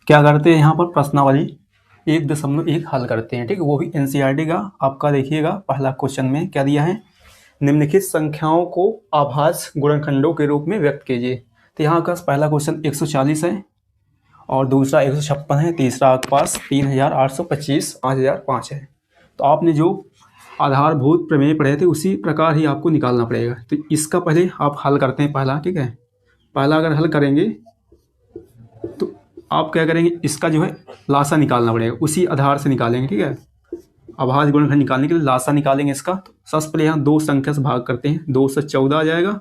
क्या करते हैं यहाँ पर प्रश्नावली 1.1 हल करते हैं, ठीक है। वो भी एनसीईआरटी का आपका देखिएगा पहला क्वेश्चन में क्या दिया है, निम्नलिखित संख्याओं को आभाज्य गुणनखंडों के रूप में व्यक्त कीजिए। तो यहाँ का पहला क्वेश्चन 140 है और दूसरा 156 है, तीसरा आपके पास 3825 5005 है। तो आपने जो आधारभूत प्रमेय पढ़े थे उसी प्रकार ही आपको निकालना पड़ेगा। तो इसका पहले आप हल करते हैं पहला, ठीक है। पहला अगर हल करेंगे तो आप क्या करेंगे, इसका जो है लासा निकालना पड़ेगा, उसी आधार से निकालेंगे, ठीक है। अभाज्य गुणनखंड निकालने के लिए लासा निकालेंगे इसका। तो सबसे पहले यहाँ 2 संख्या से भाग करते हैं, 2 से 14 आ जाएगा।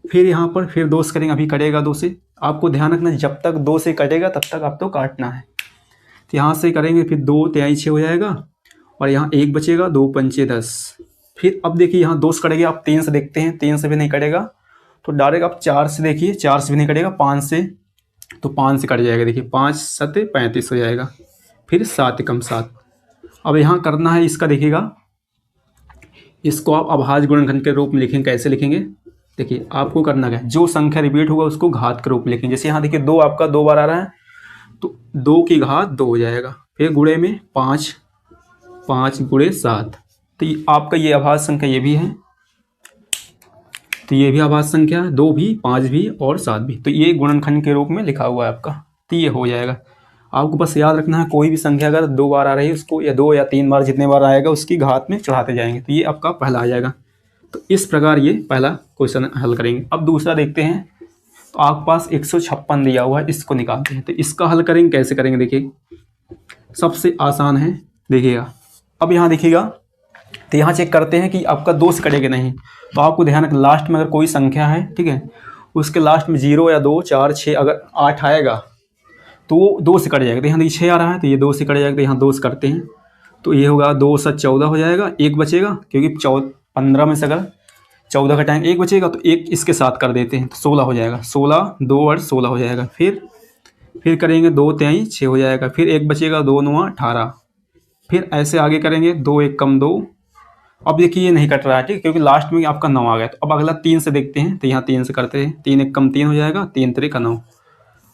फिर यहाँ पर फिर 2 से करेंगे, अभी कटेगा 2 से। आपको ध्यान रखना जब तक 2 से कटेगा तब तक आपको काटना है। तो यहाँ से करेंगे, फिर 2 तिहाई 6 हो जाएगा और यहाँ 1 बचेगा, 2 पंचे 10। फिर अब देखिए यहाँ 2 से कटेगा, आप 3 से देखते हैं, 3 से भी नहीं कटेगा तो डायरेक्ट आप 4 से देखिए, 4 से भी नहीं कटेगा, 5 से, तो 5 से कट जाएगा। देखिए 5 7 35 हो जाएगा, फिर 7 कम 7। अब यहाँ करना है इसका, देखिएगा इसको आप अभाज्य गुणनखंड के रूप में लिखेंगे। कैसे लिखेंगे, देखिए आपको करना क्या है, जो संख्या रिपीट होगा उसको घात के रूप में लिखेंगे। जैसे यहाँ देखिए 2 आपका 2 बार आ रहा है तो 2 की घात 2 हो जाएगा, फिर गुणे में 5, 5 गुणे 7। तो आपका ये अभाज्य संख्या ये भी है, तो ये भी अभाज्य संख्या है, 2 भी 5 भी और 7 भी। तो ये गुणनखंड के रूप में लिखा हुआ है आपका, तो ये हो जाएगा। आपको बस याद रखना है कोई भी संख्या अगर 2 बार आ रही है उसको, या 2 या 3 बार जितने बार आएगा उसकी घात में चढ़ाते जाएंगे। तो ये आपका पहला आ जाएगा। तो इस प्रकार ये पहला क्वेश्चन हल करेंगे। अब दूसरा देखते हैं। तो आपके पास 156 दिया हुआ है, इसको निकालते हैं। तो इसका हल करेंगे, कैसे करेंगे, देखिए सबसे आसान है, देखिएगा। अब यहाँ देखिएगा, तो यहाँ चेक करते हैं कि आपका 2 से कटेगा नहीं। तो आपको ध्यान रखना लास्ट में अगर कोई संख्या है, ठीक है, उसके लास्ट में 0 या 2 4 6 अगर 8 आएगा तो वो 2 से कट जाएगा। तो यहाँ देखिए 6 आ रहा है तो ये 2 से कट जाएगा। तो यहाँ 2 से करते हैं तो ये होगा 2 से 14 हो जाएगा, 1 बचेगा, क्योंकि 15 में से अगर 14 घटाएंगे 1 बचेगा, तो 1 इसके साथ कर देते हैं तो 16 हो जाएगा। 16 2 और 16 हो जाएगा। फिर करेंगे 2 तिहाई 6 हो जाएगा, फिर 1 बचेगा, 2 9 18। फिर ऐसे आगे करेंगे, 2 1 कम 2। अब देखिए ये नहीं कट रहा है, ठीक, क्योंकि लास्ट में आपका 9 आ गया। तो अब अगला 3 से देखते हैं। तो यहाँ 3 से करते हैं, 3 1 कम 3 हो जाएगा, 3 3 का 9।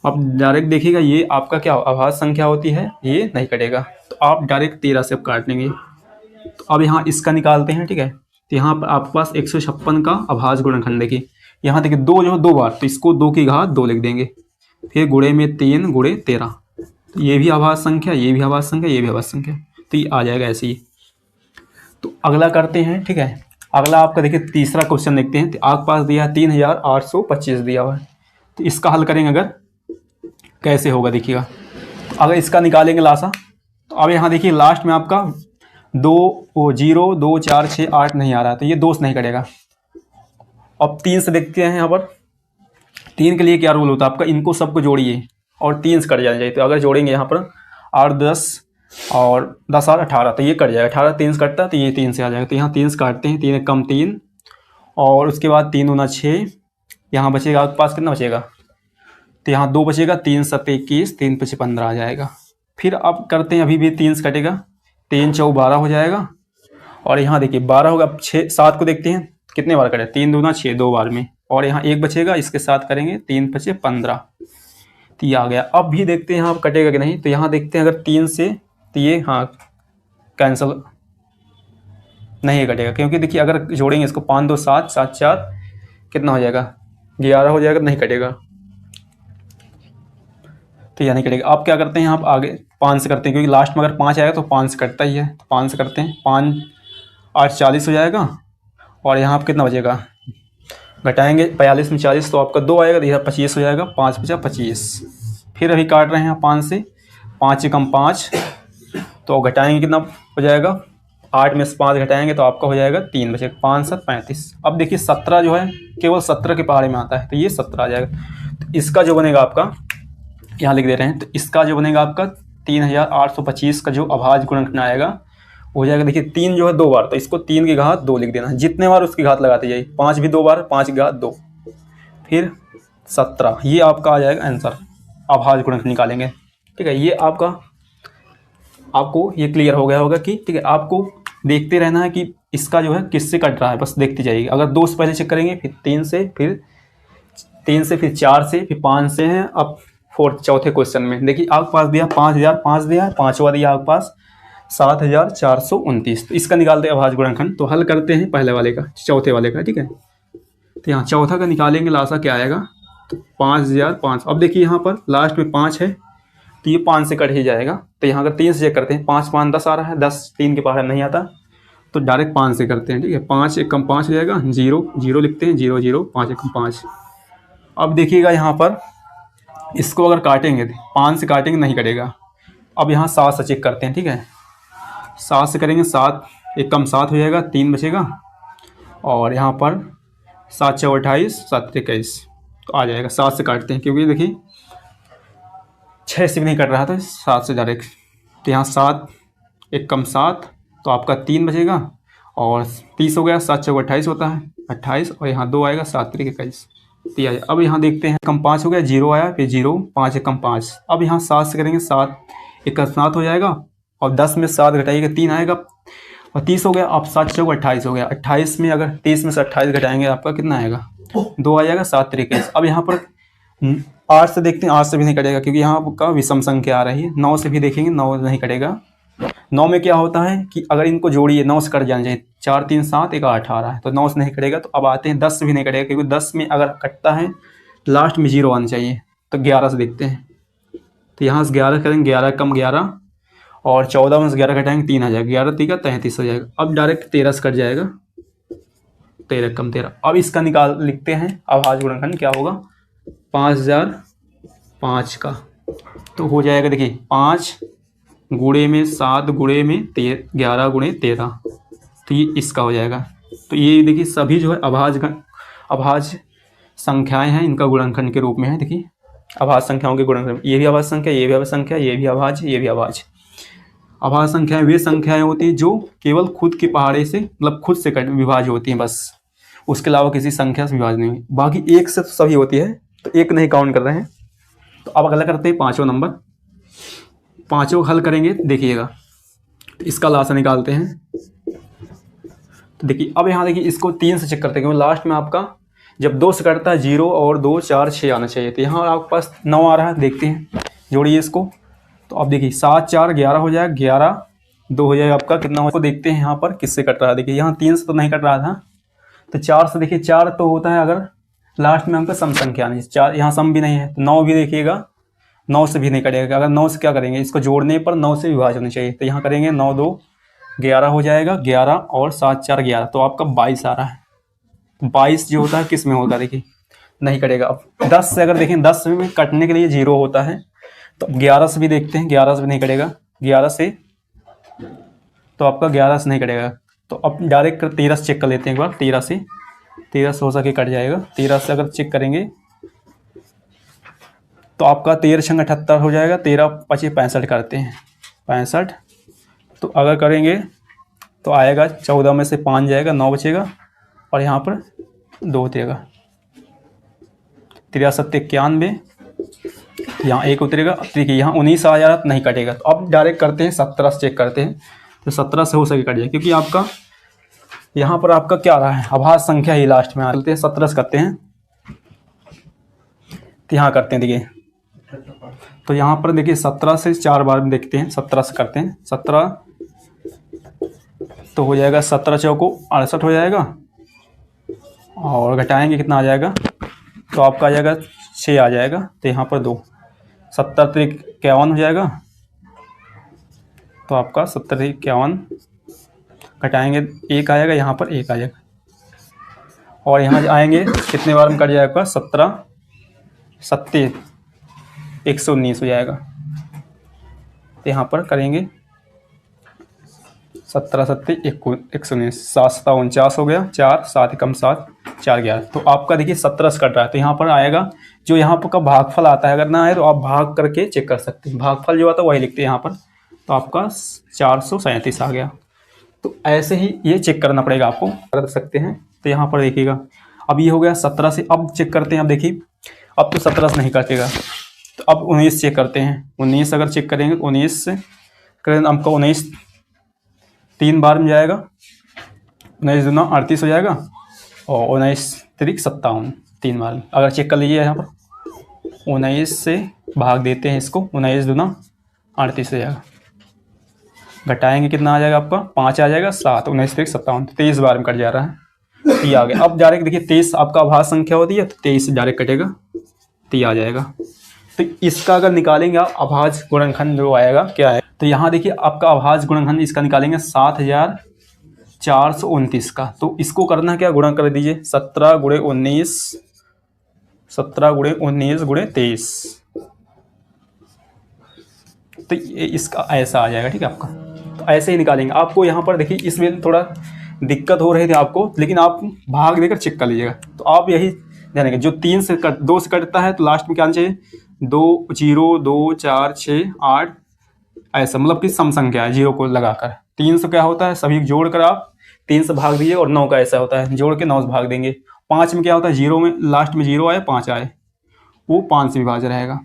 अब डायरेक्ट देखिएगा ये आपका क्या अभाज्य संख्या होती है, ये नहीं कटेगा। तो आप डायरेक्ट 13 से अब काट लेंगे। तो अब यहाँ इसका निकालते हैं, ठीक है। तो यहाँ पर आपके पास 156 का अभाज्य गुणनखंड देखिए, यहाँ देखिए 2 जो है 2 बार, तो इसको 2 की घात 2 लिख देंगे, फिर गुणे में 3 गुणे 13। तो ये भी अभाज्य संख्या, ये भी अभाज्य संख्या, ये भी अभाज्य संख्या, तो ये आ जाएगा ऐसे ही। तो अगला करते हैं, ठीक है। अगला आपका देखिए तीसरा क्वेश्चन देखते हैं। तो आपके पास दिया है 3825 दिया हुआ है। तो इसका हल करेंगे अगर, कैसे होगा देखिएगा। अगर इसका निकालेंगे लासा, तो अब यहाँ देखिए लास्ट में आपका 0 2 4 6 8 नहीं आ रहा है, तो ये 2 से नहीं कटेगा। अब 3 से देखते हैं। यहाँ पर 3 के लिए क्या रूल होता है आपका, इनको सबको जोड़िए और 3 से कट जाना चाहिए। तो अगर जोड़ेंगे यहाँ पर 8 10 और 10 8 18, तो ये कट जाएगा। 18 3 से कटता है तो ये 3 से आ जाएगा। तो यहाँ 3 से काटते हैं, 3 कम 3 और उसके बाद 3 दूना 6। यहाँ बचेगा आपके पास कितना बचेगा, तो यहाँ 2 बचेगा, 3 7 21, 3 5 15 आ जाएगा। फिर अब करते हैं, अभी भी 3 से कटेगा, 3 4 12 हो जाएगा। और यहाँ देखिए 12 होगा। अब 6 7 को देखते हैं कितने बार कटे, 3 दूना 6 2 बार में, और यहाँ 1 बचेगा, इसके साथ करेंगे 3 5 15, तो ये आ गया। अब भी देखते हैं यहाँ कटेगा कि नहीं। तो यहाँ देखते हैं अगर 3 से, तो ये हाँ कैंसिल नहीं कटेगा, क्योंकि देखिए अगर जोड़ेंगे इसको 5 2 7 7 4 कितना हो जाएगा, 11 हो जाएगा, नहीं कटेगा, तो यह नहीं कटेगा। आप क्या करते हैं, आप आगे 5 से करते हैं, क्योंकि लास्ट में अगर 5 आएगा तो 5 से कटता ही है। तो 5 से करते हैं, 5 8 40 हो जाएगा। और यहाँ आप कितना बचेगा, घटाएंगे 45 में 40 तो आपका 2 आएगा, तो यह 25 हो जाएगा, 5 5 25। फिर अभी काट रहे हैं 5 से, 5 कम 5, तो घटाएंगे कितना हो जाएगा, 8 में से 5 घटाएंगे तो आपका हो जाएगा 3 बचेगा, 5 7 35। अब देखिए 17 जो है केवल 17 के पहाड़े में आता है, तो ये 17 आ जाएगा। तो इसका जो बनेगा आपका, यहाँ लिख दे रहे हैं, तो इसका जो बनेगा आपका 3825 का जो अभाज्य गुणनखंड आएगा हो जाएगा। देखिए 3 जो है 2 बार, तो इसको 3 की घात 2 लिख देना, जितने बार उसकी घात लगाते जाइए। 5 भी 2 बार, 5 की घात 2, फिर 17, ये आपका आ जाएगा आंसर। अभाज्य गुणनखंड निकालेंगे, ठीक है। ये आपको ये क्लियर हो गया होगा कि, ठीक है, आपको देखते रहना है कि इसका जो है किससे कट रहा है, बस देखते जाइए। अगर 2 से पहले चेक करेंगे, फिर 3 से, फिर 4 से, फिर 5 से हैं, अब फोर्थ चौथे क्वेश्चन में देखिए आपके पास दिया 5005 दिया है, पाँचवा दिया आपके पास 7429। तो इसका निकालते हैं अभाज्य गुणनखंड। तो हल करते हैं पहले वाले का, चौथे वाले का, ठीक है। तो यहाँ चौथा का निकालेंगे, लासा क्या आएगा, तो 5005। अब देखिए यहाँ पर लास्ट में 5 है तो ये 5 से कट ही जाएगा। तो यहाँ अगर 3 से चेक करते हैं, 5 5 10 आ रहा है, 10 3 के बाहर नहीं आता, तो डायरेक्ट 5 से करते हैं, ठीक है। 5 एक कम 5 हो जाएगा, 0 0 लिखते हैं, 0 0 5 एक कम 5। अब देखिएगा यहाँ पर इसको अगर काटेंगे 5 से काटेंगे नहीं कटेगा। अब यहाँ 7 से चेक करते हैं, ठीक है। 7 से करेंगे, 7 एक कम 7 हो जाएगा, 3 बचेगा। और यहाँ पर 7 4 28, 7 21 तो आ जाएगा। 7 से काटते हैं क्योंकि देखिए 6 से भी नहीं कट रहा था, 7 से डायरेक्ट। तो यहाँ 7 एक कम 7 तो आपका 3 बचेगा और 30 हो गया। 7 4 28 होता है, 28 और यहाँ 2 आएगा, 7 3 21 दिया जाए। अब यहाँ देखते हैं, कम 5 हो गया, 0 आया, फिर 0 5 एक कम 5। अब यहाँ 7 से करेंगे, 7 एक कम 7 हो जाएगा और 10 में 7 घटाइएगा 3 आएगा और 30 हो गया। अब 7 4 28 हो गया। 28 में अगर 30 में से 28 घटाएंगे आपका कितना आएगा, 2 आ जाएगा, 7 3 21। अब यहाँ पर 8 से देखते हैं, 8 से भी नहीं कटेगा क्योंकि यहाँ आपका विषम संख्या आ रही है। 9 से भी देखेंगे, 9 नहीं कटेगा। 9 में क्या होता है कि अगर इनको जोड़िए 9 से कट जाना चाहिए, 4 3 7 एक 8 आ रहा है, तो 9 से नहीं कटेगा। तो अब आते हैं 10 से भी नहीं कटेगा क्योंकि 10 में अगर कटता है लास्ट में 0 आना चाहिए। तो 11 से देखते हैं, तो यहाँ से 11 करेंगे, 11 कम 11 और 14 में से 11 घटाएंगे 3 आ जाएगा, 11 3 33 हो जाएगा। अब डायरेक्ट 13 से कट जाएगा, 13 कम 13। अब इसका निकाल लिखते हैं अभाज्य गुणनखंड क्या होगा, 5005 का। तो हो जाएगा देखिए 5 गुणे में 7 गुणे में 11 गुणे 13, तो ये इसका हो जाएगा। तो ये देखिए सभी जो है अभाज्य संख्याएं हैं, इनका गुणनखंड के रूप में है। देखिए अभाज्य संख्याओं के गुणनखंड, ये भी अभाज्य संख्या, ये भी अभाज्य संख्या, ये भी अभाज्य, ये भी अभाज्य। अभाज्य संख्याएं वे संख्याएं होती हैं जो केवल खुद के पहाड़े से मतलब खुद से विभाज्य होती हैं, बस उसके अलावा किसी संख्या से विभाज्य नहीं। बाकी एक से तो सभी होती है, तो एक नहीं काउंट कर रहे हैं। तो अब अगला करते हैं 5वां नंबर। 5वां हल करेंगे, देखिएगा तो इसका लासा निकालते हैं। तो देखिए अब यहाँ देखिए इसको 3 से चेक करते हैं क्योंकि लास्ट में आपका जब 2 से कटता है 0 और 2 4 6 आना चाहिए। तो यहाँ आपके पास 9 आ रहा है, देखते हैं जोड़िए इसको। तो अब देखिए 7 4 11 हो जाएगा, 11 2 हो जाएगा आपका कितना हो, देखते हैं यहाँ पर किससे कट रहा है। देखिए यहाँ 3 से तो नहीं कट रहा था, तो 4 से देखिए 4 तो होता है अगर लास्ट में हमको सम संख्या नहीं, 4 यहाँ सम भी नहीं है। तो 9 भी देखिएगा, 9 से भी नहीं कटेगा। अगर 9 से क्या करेंगे, इसको जोड़ने पर 9 से विभाज्य होना चाहिए। तो यहाँ करेंगे 9 2 11 हो जाएगा, 11 और 7 4 11 तो आपका 22 आ रहा है। 22 जो होता है किस में होता है, देखिए नहीं कटेगा। अब 10 से अगर देखें, 10 में कटने के लिए 0 होता है, तो 11 से भी देखते हैं, 11 से भी नहीं कटेगा, 11 से तो आपका 11 से नहीं कटेगा। तो अब डायरेक्ट 13 से चेक कर लेते हैं एक बार, 13 से हो सके कट जाएगा। 13 से अगर चेक करेंगे तो आपका 13 छंग 78 हो जाएगा, 13 25 65 करते हैं, 65 तो अगर करेंगे तो आएगा 14 में से 5 जाएगा, 9 बचेगा और यहाँ पर 2 देगा, 63 91 यहाँ 1 उतरेगा। देखिए यहाँ 19 आ जा रहा, नहीं कटेगा। तो अब डायरेक्ट करते हैं 17 से चेक करते हैं, तो 17 से हो सके कट जाए क्योंकि आपका यहाँ पर आपका क्या रहा है, अभाज्य संख्या ही लास्ट में आते हैं। 17 से करते हैं, तो यहाँ करते हैं देखिए, तो यहाँ पर देखिए 17 से 4 बार में देखते हैं, 17 से करते हैं, 17 तो हो जाएगा 17 चौको 68 हो जाएगा और घटाएंगे कितना आ जाएगा, तो आपका आ जाएगा 6 आ जाएगा। तो यहाँ पर 2 70 3 51 हो जाएगा, तो आपका 70 3 51 घटाएंगे 1 आएगा, यहाँ पर 1 आ जाएगा और यहाँ आएंगे कितने बार में कट जाएगा, 17 70 119 हो जाएगा। तो यहाँ पर करेंगे 17 70 119, 7 7 49 हो गया, 4 7 कम 7 4 11। तो आपका देखिए 17 से कट रहा है, तो यहाँ पर आएगा जो यहाँ पर का भागफल आता है, अगर ना आए तो आप भाग करके चेक कर सकते हैं। भागफल जो आता है वही लिखते हैं यहाँ पर, तो आपका 437 आ गया। तो ऐसे ही ये चेक करना पड़ेगा आपको, कर सकते हैं। तो यहाँ पर देखिएगा अब ये हो गया 17 से, अब चेक करते हैं। अब देखिए अब तो 17 से नहीं कटेगा, तो अब 19 चेक करते हैं। 19 अगर चेक करेंगे तो 19 से करें आपका 19 3 बार में जाएगा, 19 दूना 38 हो जाएगा और 19 3 57 3 बार में। अगर चेक कर लीजिए यहाँ पर 19 से भाग देते हैं इसको, 19 दूना 38 हो जाएगा। घटाएंगे कितना आ जाएगा आपका, 5 आ जाएगा, 7, 19 3 57, 23 बार में कट जा रहा है। ये आ गया। अब डायरेक्ट देखिए 23 आपका अभाज्य संख्या होती है, तो 23 से डायरेक्ट कटेगा, तो ये आ जाएगा। तो इसका अगर निकालेंगे आप अभाज्य गुणनखंड जो आएगा क्या है, तो यहाँ देखिए आपका अभाज्य गुणनखंड इसका निकालेंगे 7429 का। तो इसको करना क्या, गुणा कर दीजिए, 17 × 19, 17 × 19 × 23, तो ये इसका ऐसा आ जाएगा। ठीक है आपका, तो ऐसे ही निकालेंगे। आपको यहाँ पर देखिए इसमें थोड़ा दिक्कत हो रही थी आपको, लेकिन आप भाग देकर चेक कर लीजिएगा। तो आप यही जानेंगे, जो 2 से कटता है तो लास्ट में क्या आना चाहिए, 2 0 2 4 6 8, ऐसा मतलब कि सम संख्या है, 0 को लगाकर। 3 से क्या होता है, सभी जोड़कर आप 3 से भाग दीजिए, और 9 का ऐसा होता है, जोड़ के 9 से भाग देंगे। 5 में क्या होता है, 0 में लास्ट में 0 आए 5 आए, वो 5 से विभाज्य रहेगा।